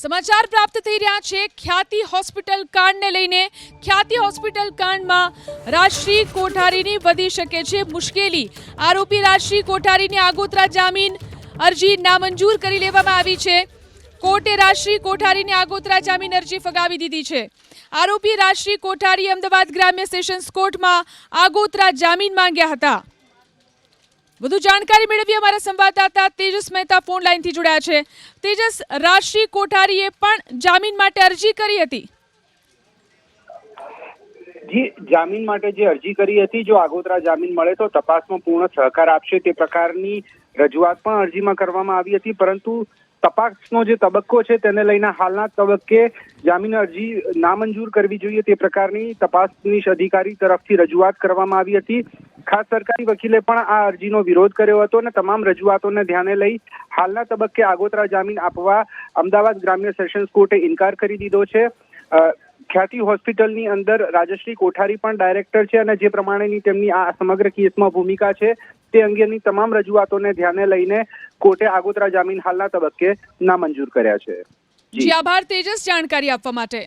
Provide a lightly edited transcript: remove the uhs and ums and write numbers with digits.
સમાચાર પ્રાપ્ત થઈ રહ્યા છે ખ્યાતિ હોસ્પિટલ કાંડને લઈને। ખ્યાતિ હોસ્પિટલ કાંડમાં રાજશ્રી કોઠારીની વધી શકે છે મુશ્કેલી। આરોપી રાજશ્રી કોઠારીની આગોતરા જામીન અરજી નામંજૂર કરી લેવામાં આવી છે। કોર્ટે રાજશ્રી કોઠારીની આગોતરા જામીન અરજી ફગાવી દીધી છે। આરોપી રાજશ્રી કોઠારી અમદાવાદ ગ્રામ્ય સેશન્સ કોર્ટમાં આગોતરા જામીન માંગ્યા હતા। વધુ જાણકારી મેળવી અમારા સંવાદદાતા તેજસ મહેતા ફોન લાઈનથી જોડાયા છે। તેજસ, રાજશ્રી કોઠારીએ પણ જામીન માટે અરજી કરી હતી। જી, જામીન માટે જે અરજી કરી હતી, જો આગોતરા જામીન મળે તો તપાસમાં પૂર્ણ સહકાર આપશે તે પ્રકારની રજૂઆત પણ અરજીમાં કરવામાં આવી હતી, પરંતુ તપાસનો જે તબક્કો છે તેને લઈને હાલના તબક્કે જામીન અરજી નામંજૂર કરવી જોઈએ તે પ્રકારની તપાસનીશ અધિકારી તરફથી રજૂઆત કરવામાં આવી હતી। ખાસ સરકારી વકીલે પણ આ અરજીનો વિરોધ કર્યો હતો અને તમામ રજૂઆતોને ધ્યાને લઈ હાલના તબક્કે આગોતરા જામીન આપવા અમદાવાદ ગ્રામ્ય સેશન્સ કોર્ટે ઇનકાર કરી દીધો છે। ખ્યાતિ હોસ્પિટલની અંદર રાજશ્રી કોઠારી પણ ડાયરેક્ટર છે અને જે પ્રમાણેની તેમની આ સમગ્ર કેસમાં ભૂમિકા છે તે અંગેની તમામ રજૂઆતોને ધ્યાને લઈને કોર્ટે આગોતરા જામીન હાલના તબક્કે નામંજૂર કર્યા છે। જી, આભાર તેજસ જાણકારી આપવા માટે।